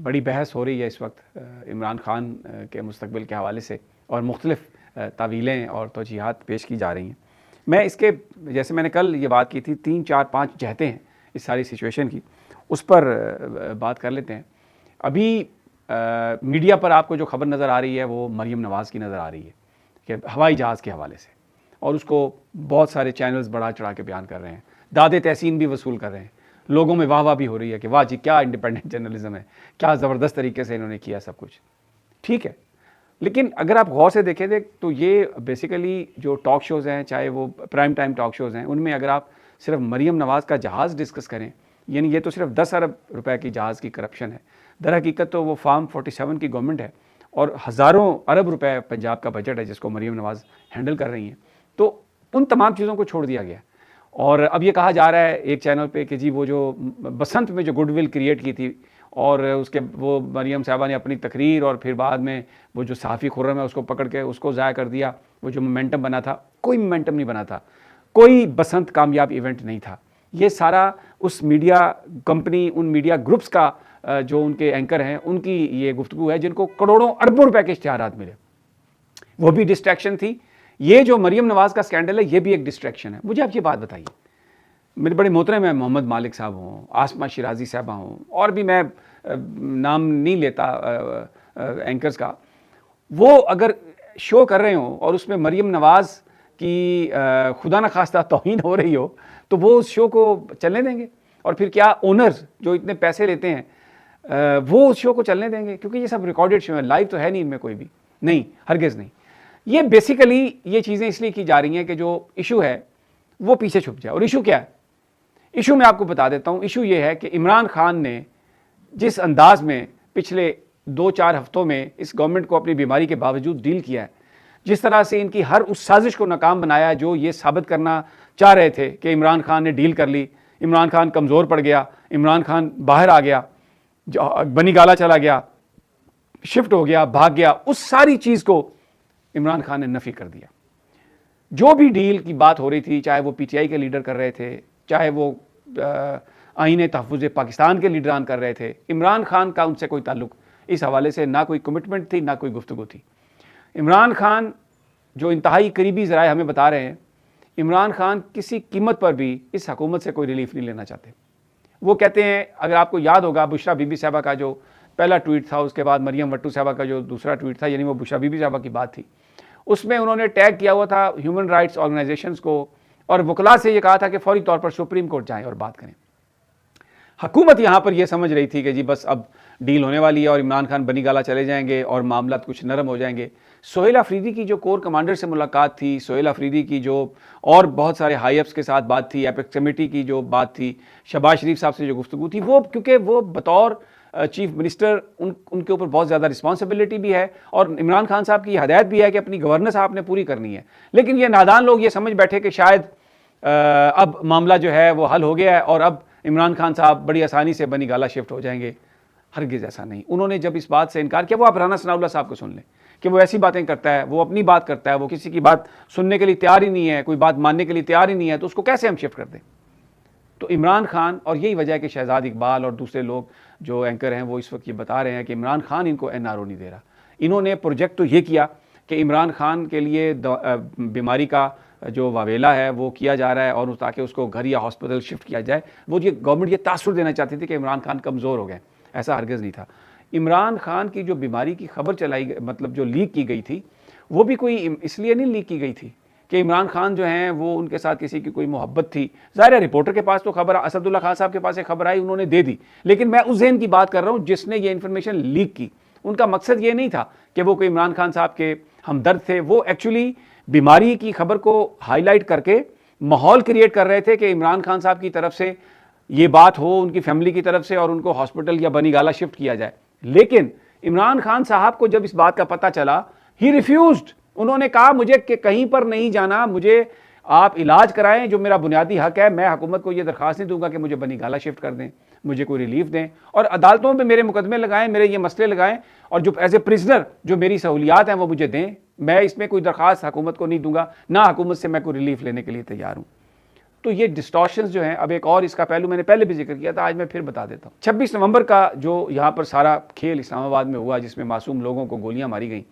बड़ी बहस हो रही है इस वक्त इमरान खान के मुस्तकबिल के हवाले से और मुख्तलिफ तावीलें और तौजीहात पेश की जा रही हैं। मैं इसके जैसे मैंने कल ये बात की थी 3 4 5 जहतें हैं इस सारी सिचुएशन की, उस पर बात कर लेते हैं। अभी मीडिया पर आपको जो खबर नज़र आ रही है वो मरीम नवाज़ की नज़र आ रही है कि हवाई जहाज़ के हवाले से, और उसको बहुत सारे चैनल्स बढ़ा चढ़ा के बयान कर रहे हैं, दादे तहसीन भी वसूल कर रहे हैं, लोगों में वाह वाह भी हो रही है कि वाह जी क्या इंडिपेंडेंट जर्नलिज्म है, क्या ज़बरदस्त तरीके से इन्होंने किया सब कुछ। ठीक है, लेकिन अगर आप गौर से देखें तो ये बेसिकली जो टॉक शोज़ हैं, चाहे वो प्राइम टाइम टॉक शोज़ हैं, उनमें अगर आप सिर्फ मरीम नवाज़ का जहाज़ डिस्कस करें, यानी ये तो सिर्फ 10 अरब रुपए की जहाज़ की करप्शन है। दर हकीकत तो वो फार्म 47 की गवर्नमेंट है और हज़ारों अरब रुपए पंजाब का बजट है जिसको मरीम नवाज़ हैंडल कर रही हैं। तो उन तमाम चीज़ों को छोड़ दिया गया और अब ये कहा जा रहा है एक चैनल पे कि जी वो जो बसंत में जो गुडविल क्रिएट की थी और उसके वो मरीम साहबा ने अपनी तकरीर और फिर बाद में वो जो सहाफ़ी खुर्रम है उसको पकड़ के उसको ज़ाया कर दिया। वो जो मोमेंटम बना था, कोई मोमेंटम नहीं बना था, कोई बसंत कामयाब इवेंट नहीं था। ये सारा उस मीडिया कंपनी, उन मीडिया ग्रुप्स का जो उनके एंकर हैं उनकी ये गुफ्तगू है जिनको करोड़ों अरबों रुपए के इश्तिहारात मिले, वो भी डिस्ट्रैक्शन थी। ये जो मरीम नवाज़ का स्कैंडल है ये भी एक डिस्ट्रैक्शन है। मुझे आप ये बात बताइए, मेरे बड़े मोहतरम है मोहम्मद मालिक साहब हों, आसमा शिराजी साहबा हों, और भी मैं नाम नहीं लेता एंकर्स का, वो अगर शो कर रहे हों और उसमें मरीम नवाज़ की खुदा न खास्ता तौहीन हो रही हो तो वो उस शो को चलने देंगे? और फिर क्या ओनर्स जो इतने पैसे लेते हैं वो उस शो को चलने देंगे? क्योंकि ये सब रिकॉर्डेड शो है, लाइव तो है नहीं इनमें कोई भी, नहीं, हरगिज़ नहीं। ये बेसिकली ये चीज़ें इसलिए की जा रही हैं कि जो इशू है वो पीछे छुप जाए। और इशू क्या है? इशू मैं आपको बता देता हूँ। इशू ये है कि इमरान खान ने जिस अंदाज में पिछले 2-4 हफ्तों में इस गवर्नमेंट को अपनी बीमारी के बावजूद डील किया है, जिस तरह से इनकी हर उस साजिश को नाकाम बनाया जो ये साबित करना चाह रहे थे कि इमरान खान ने डील कर ली, इमरान खान कमज़ोर पड़ गया, इमरान खान बाहर आ गया, बनी गाला चला गया, शिफ्ट हो गया, भाग गया, उस सारी चीज़ को इमरान खान ने नफ़ी कर दिया। जो भी डील की बात हो रही थी, चाहे वो पीटीआई के लीडर कर रहे थे, चाहे वो आईन तहफ़्फ़ुज़ पाकिस्तान के लीडरान कर रहे थे, इमरान खान का उनसे कोई ताल्लुक़ इस हवाले से ना कोई कमिटमेंट थी, ना कोई गुफ्तगू थी। इमरान खान जो इंतहाई करीबी ज़राए हमें बता रहे हैं, इमरान खान किसी कीमत पर भी इस हुकूमत से कोई रिलीफ नहीं लेना चाहते। वो कहते हैं, अगर आपको याद होगा बुशरा बीबी साहबा का जो पहला ट्वीट था, उसके बाद मरियम वट्टू साहबा का जो दूसरा ट्वीट था, यानी वो बुशरा बीबी साहबा की बात थी, उसमें उन्होंने टैग किया हुआ था ह्यूमन राइट्स ऑर्गेनाइजेशंस को और वकला से ये कहा था कि फौरी तौर पर सुप्रीम कोर्ट जाएं और बात करें। हुकूमत यहाँ पर यह समझ रही थी कि जी बस अब डील होने वाली है और इमरान खान बनी गाला चले जाएंगे और मामला कुछ नरम हो जाएंगे। सोहेल अफरीदी की जो कोर कमांडर से मुलाकात थी, सोहेल अफरीदी की जो और बहुत सारे हाई अप्स के साथ बात थी, एपेक्स कमेटी की जो बात थी, शहबाज शरीफ साहब से जो गुफ्तगू थी, वो क्योंकि वो बतौर चीफ मिनिस्टर उनके ऊपर बहुत ज़्यादा रिस्पॉन्सिबिलिटी भी है और इमरान खान साहब की हदायत भी है कि अपनी गवर्नेंस आपने पूरी करनी है। लेकिन ये नादान लोग ये समझ बैठे कि शायद अब मामला जो है वो हल हो गया है और अब इमरान खान साहब बड़ी आसानी से बनी गाला शिफ्ट हो जाएंगे। हरगिज़ ऐसा नहीं। उन्होंने जब इस बात से इनकार किया, वो आप राना सनाउल्लाह साहब को सुन लें कि वो ऐसी बातें करता है, वो अपनी बात करता है, वो किसी की बात सुनने के लिए तैयार ही नहीं है, कोई बात मानने के लिए तैयार ही नहीं है, तो उसको कैसे हम शिफ्ट कर दें? तो इमरान खान, और यही वजह है कि शहजाद इकबाल और दूसरे लोग जो एंकर हैं वो इस वक्त ये बता रहे हैं कि इमरान खान इनको एनआरओ नहीं दे रहा। इन्होंने प्रोजेक्ट तो ये किया कि इमरान खान के लिए बीमारी का जो वावेला है वो किया जा रहा है और ताकि उसको घर या हॉस्पिटल शिफ्ट किया जाए। वो ये गवर्नमेंट ये तासुर देना चाहती थी कि इमरान खान कमज़ोर हो गए, ऐसा हरगिज़ नहीं था। इमरान खान की जो बीमारी की खबर चलाई, मतलब जो लीक की गई थी, वो भी कोई इसलिए नहीं लीक की गई थी कि इमरान खान जो हैं वो उनके साथ किसी की कोई मोहब्बत थी। ज़ाहिर है रिपोर्टर के पास तो खबर, असदुल्ला खान साहब के पास एक खबर आई, उन्होंने दे दी, लेकिन मैं उस जहन की बात कर रहा हूँ जिसने ये इन्फॉर्मेशन लीक की। उनका मकसद ये नहीं था कि वो कोई इमरान खान साहब के हमदर्द थे, वो एक्चुअली बीमारी की खबर को हाईलाइट करके माहौल क्रिएट कर रहे थे कि इमरान खान साहब की तरफ से ये बात हो, उनकी फैमिली की तरफ से, और उनको हॉस्पिटल या बनी गाला शिफ्ट किया जाए। लेकिन इमरान खान साहब को जब इस बात का पता चला, ही रिफ्यूज्ड। उन्होंने कहा मुझे कि कहीं पर नहीं जाना, मुझे आप इलाज कराएं जो मेरा बुनियादी हक है। मैं हुकूमत को ये दरख्वास्त नहीं दूंगा कि मुझे बनी गाला शिफ्ट कर दें, मुझे कोई रिलीफ दें और अदालतों में मेरे मुकदमे लगाएं, मेरे ये मसले लगाएं और जो एज ए प्रिजनर जो मेरी सहूलियात हैं वो मुझे दें। मैं इसमें कोई दरख्वास्त हुकूमत को नहीं दूंगा, ना हुकूमत से मैं कोई रिलीफ लेने के लिए तैयार हूँ। तो ये डिस्टॉर्शंस जो हैं, अब एक और इसका पहलू मैंने पहले भी जिक्र किया था, आज मैं फिर बता देता हूँ। 26 नवंबर का जो यहाँ पर सारा खेल इस्लामाबाद में हुआ, जिसमें मासूम लोगों को गोलियाँ मारी गई,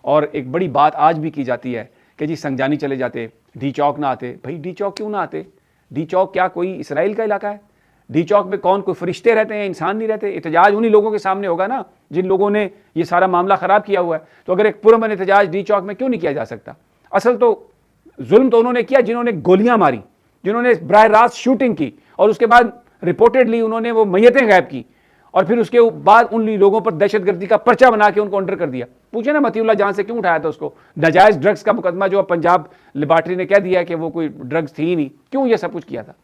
और एक बड़ी बात आज भी की जाती है कि जी संगजानी चले जाते, डी चौक ना आते। भाई डी चौक क्यों ना आते? डी चौक क्या कोई इसराइल का इलाका है? डी चौक में कौन, कोई फरिश्ते रहते हैं, इंसान नहीं रहते? एहतजाज उन्हीं लोगों के सामने होगा ना जिन लोगों ने ये सारा मामला ख़राब किया हुआ है। तो अगर एक पुरअमन एहतजाज डी चौक में क्यों नहीं किया जा सकता? असल तो जुल्म तो उन्होंने किया जिन्होंने गोलियां मारी, जिन्होंने बराह रास्त शूटिंग की, और उसके बाद रिपोर्टेडली उन्होंने वो मैयतें गायब की, और फिर उसके बाद उन लोगों पर दहशतगर्दी का पर्चा बना के उनको अंडर कर दिया। पूछे ना मतीउल्लाह जहां से क्यों उठाया था उसको? नाजायज ड्रग्स का मुकदमा जो अब पंजाब लेबॉर्ट्री ने कह दिया है कि वो कोई ड्रग्स थी ही नहीं, क्यों ये सब कुछ किया था?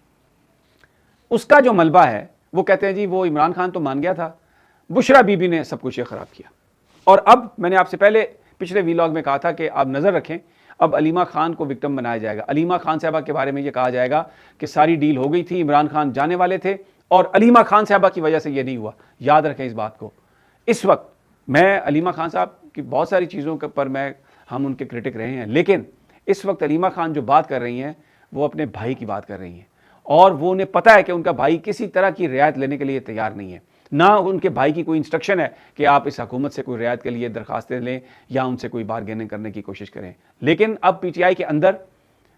उसका जो मलबा है वो कहते हैं जी वो इमरान खान तो मान गया था, बुशरा बीबी ने सब कुछ ये खराब किया। और अब मैंने आपसे पहले पिछले वीलॉग में कहा था कि आप नजर रखें, अब अलीमा खान को विक्टिम बनाया जाएगा। अलीमा खान साहबा के बारे में ये कहा जाएगा कि सारी डील हो गई थी, इमरान खान जाने वाले थे और अलीमा खान साहबा की वजह से ये नहीं हुआ। याद रखें इस बात को। इस वक्त मैं अलीमा खान साहब की बहुत सारी चीज़ों के पर हम उनके क्रिटिक रहे हैं, लेकिन इस वक्त अलीमा खान जो बात कर रही हैं वो अपने भाई की बात कर रही हैं, और वो उन्हें पता है कि उनका भाई किसी तरह की रियायत लेने के लिए तैयार नहीं है। ना उनके भाई की कोई इंस्ट्रक्शन है कि आप इस हुकूमत से कोई रियायत के लिए दरखास्तें लें या उनसे कोई बारगेनिंग करने की कोशिश करें। लेकिन अब पीटीआई के अंदर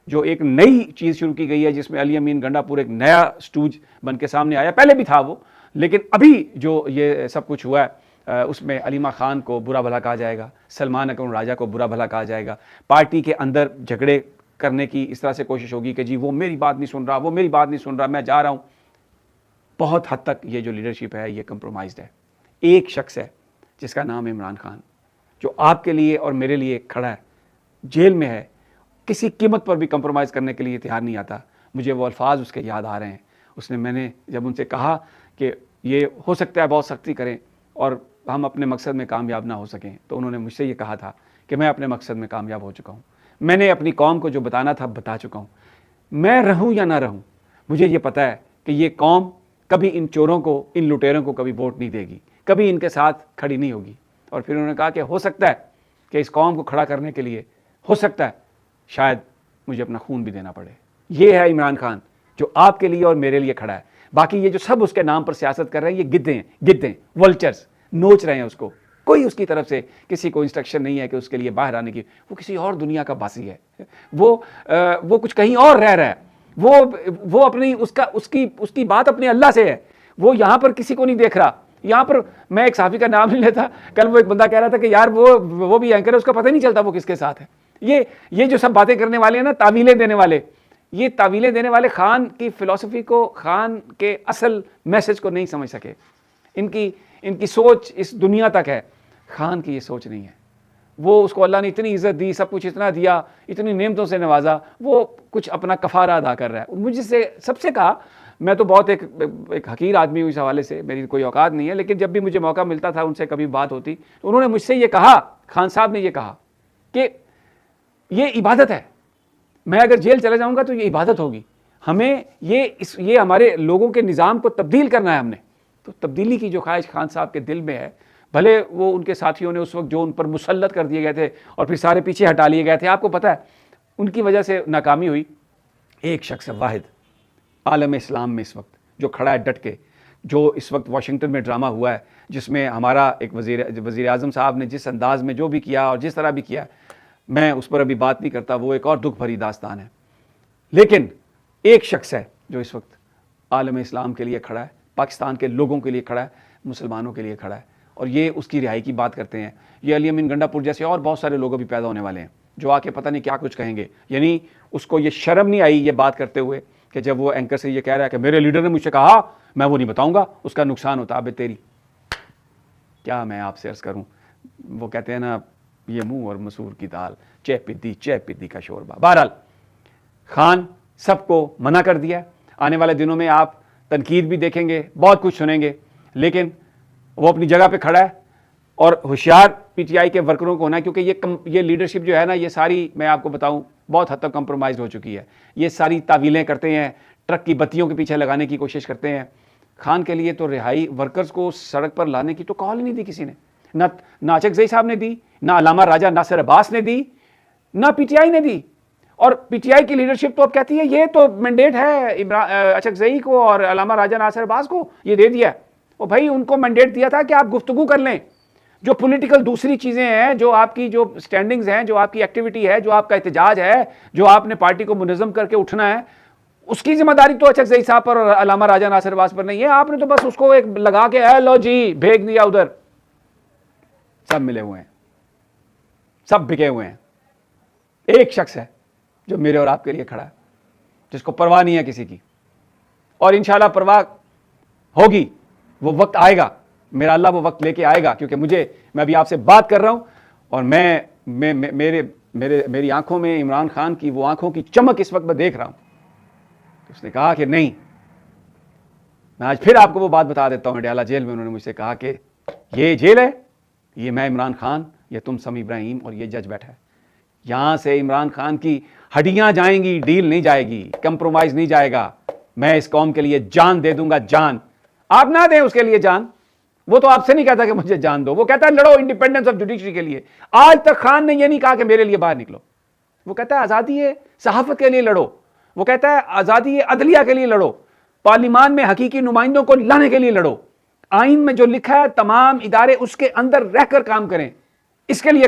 जो एक नई चीज़ शुरू की गई है, जिसमें अली अमीन गंडापुर एक नया स्टूज बन के सामने आया, पहले भी था वो, लेकिन अभी जो ये सब कुछ हुआ है उसमें अलीमा खान को बुरा भला कहा जाएगा, सलमान अकरम राजा को बुरा भला कहा जाएगा, पार्टी के अंदर झगड़े करने की इस तरह से कोशिश होगी कि जी वो मेरी बात नहीं सुन रहा, वो मेरी बात नहीं सुन रहा, मैं जा रहा हूँ। बहुत हद तक ये जो लीडरशिप है ये कंप्रोमाइज्ड है। एक शख्स है जिसका नाम है इमरान खान, जो आपके लिए और मेरे लिए खड़ा है, जेल में है, किसी कीमत पर भी कंप्रोमाइज़ करने के लिए तैयार नहीं आता। मुझे वो अल्फाज उसके याद आ रहे हैं। मैंने जब उनसे कहा कि ये हो सकता है बहुत सख्ती करें और हम अपने मकसद में कामयाब ना हो सकें, तो उन्होंने मुझसे ये कहा था कि मैं अपने मकसद में कामयाब हो चुका हूँ, मैंने अपनी कौम को जो बताना था बता चुका हूँ, मैं रहूँ या ना रहूँ, मुझे ये पता है कि ये कौम कभी इन चोरों को, इन लुटेरों को कभी वोट नहीं देगी, कभी इनके साथ खड़ी नहीं होगी। और फिर उन्होंने कहा कि हो सकता है कि इस कौम को खड़ा करने के लिए हो सकता है शायद मुझे अपना खून भी देना पड़े। ये है इमरान खान जो आपके लिए और मेरे लिए खड़ा है। बाकी ये जो सब उसके नाम पर सियासत कर रहे हैं, ये गिद्धे हैं, वल्चर्स नोच रहे हैं उसको। कोई उसकी तरफ से किसी को इंस्ट्रक्शन नहीं है कि उसके लिए बाहर आने की। वो किसी और दुनिया का बासी है, वो कुछ कहीं और रह रहा है, वो अपनी उसकी बात अपने अल्लाह से है। वो यहाँ पर किसी को नहीं देख रहा। यहाँ पर मैं एक साफी का नाम नहीं लेता, कल वो एक बंदा कह रहा था कि यार वो भी एंकर है, उसका पता ही नहीं चलता वो किसके साथ है। ये जो सब बातें करने वाले हैं ना, तावीलें देने वाले, ये तावीलें देने वाले खान की फिलॉसफी को, खान के असल मैसेज को नहीं समझ सके। इनकी सोच इस दुनिया तक है, खान की ये सोच नहीं है। वो उसको अल्लाह ने इतनी इज्जत दी, सब कुछ इतना दिया, इतनी नेमतों से नवाजा, वो कुछ अपना कफारा अदा कर रहा है। मुझसे सबसे कहा, मैं तो बहुत एक हकीर आदमी हूँ, इस हवाले से मेरी कोई औकात नहीं है, लेकिन जब भी मुझे मौका मिलता था उनसे कभी बात होती तो उन्होंने मुझसे ये कहा, खान साहब ने ये कहा कि ये इबादत है, मैं अगर जेल चले जाऊँगा तो ये इबादत होगी, हमें ये हमारे लोगों के निज़ाम को तब्दील करना है हमने। तो तब्दीली की जो ख्वाहिश खान साहब के दिल में है, भले वो उनके साथियों ने उस वक्त जो उन पर मुसल्लत कर दिए गए थे और फिर सारे पीछे हटा लिए गए थे, आपको पता है उनकी वजह से नाकामी हुई। एक शख्स वाहिद आलम इस्लाम में इस वक्त जो खड़ा है डट के, जो इस वक्त वाशिंगटन में ड्रामा हुआ है जिसमें हमारा एक वज़ीर आज़म साहब ने जिस अंदाज़ में जो भी किया और जिस तरह भी किया, मैं उस पर अभी बात नहीं करता, वो एक और दुख भरी दास्तान है। लेकिन एक शख्स है जो इस वक्त आलम इस्लाम के लिए खड़ा है, पाकिस्तान के लोगों के लिए खड़ा है, मुसलमानों के लिए खड़ा है, और ये उसकी रिहाई की बात करते हैं। ये अली अमीन गंडापुर जैसे और बहुत सारे लोग अभी पैदा होने वाले हैं जो आके पता नहीं क्या कुछ कहेंगे। यानी उसको ये शर्म नहीं आई ये बात करते हुए कि जब वो एंकर से ये कह रहा है कि मेरे लीडर ने मुझसे कहा, मैं वो नहीं बताऊंगा, उसका नुकसान होता। अबे तेरी क्या मैं आपसे अर्ज़ करूं, वो कहते हैं ना, ये मुंह और मसूर की दाल, चय पिद्दी का शोरबा। बहरहाल खान सबको मना कर दिया। आने वाले दिनों में आप तनकीद भी देखेंगे, बहुत कुछ सुनेंगे, लेकिन वो अपनी जगह पे खड़ा है। और होशियार पीटीआई के वर्करों को होना है, क्योंकि ये लीडरशिप जो है ना, ये सारी मैं आपको बताऊं बहुत हद तक कंप्रोमाइज़ हो चुकी है। ये सारी तावीलें करते हैं, ट्रक की बत्तियों के पीछे लगाने की कोशिश करते हैं। खान के लिए तो रिहाई, वर्कर्स को सड़क पर लाने की तो कॉल ही नहीं दी किसी ने, ना अचकज़ई साहब ने दी, ना अलामा राजा नासिर अब्बास ने दी, ना पीटीआई ने दी। और पीटीआई की लीडरशिप तो अब कहती है ये तो मैंडेट है अचकजई को और अल्लामा राजा नासिर अब्बास को ये दे दिया। और भाई उनको मैंडेट दिया था कि आप गुफ्तगू कर लें, जो पॉलिटिकल दूसरी चीजें हैं, जो आपकी जो स्टैंडिंग्स हैं, जो आपकी एक्टिविटी है, जो आपका एहतजाज है, जो आपने पार्टी को मुनज़्ज़म करके उठना है, उसकी जिम्मेदारी तो अचकजई साहब पर और अल्लामा राजा नासिर अब्बास पर नहीं है। आपने तो बस उसको एक लगा के लो जी भेज दिया उधर। सब मिले हुए हैं, सब बिके हुए हैं। एक शख्स है जो मेरे और आपके लिए खड़ा है, जिसको परवाह नहीं है किसी की, और इंशाल्लाह परवाह होगी। वो वक्त आएगा, मेरा अल्लाह वो वक्त लेके आएगा, क्योंकि मैं अभी आपसे बात कर रहा हूं और मेरी आंखों में इमरान खान की वो आंखों की चमक इस वक्त मैं देख रहा हूं। तो उसने कहा कि नहीं, मैं आज फिर आपको वो बात बता देता हूं। अडयाला जेल में उन्होंने मुझसे कहा कि ये जेल है, ये मैं इमरान खान, ये तुम समी इब्राहिम और ये जज बैठा है। यहां से इमरान खान की हड्डियां जाएंगी, डील नहीं जाएगी, कंप्रोमाइज नहीं जाएगा। मैं इस कौम के लिए जान दे दूंगा, जान। आप ना दें उसके लिए जान, वो तो आपसे नहीं कहता कि मुझे जान दो, वो कहता है लड़ो इंडिपेंडेंस ऑफ जुडिशरी के लिए। आज तक खान ने ये नहीं कहा कि मेरे लिए बाहर निकलो। वो कहता है आजादी है सहाफत के लिए लड़ो, वो कहता है आजादी है अदलिया के लिए लड़ो, पार्लिमान में हकीकी नुमाइंदों को लाने के लिए लड़ो, आइन में जो लिखा है तमाम इदारे उसके अंदर रहकर काम करें, इसके लिए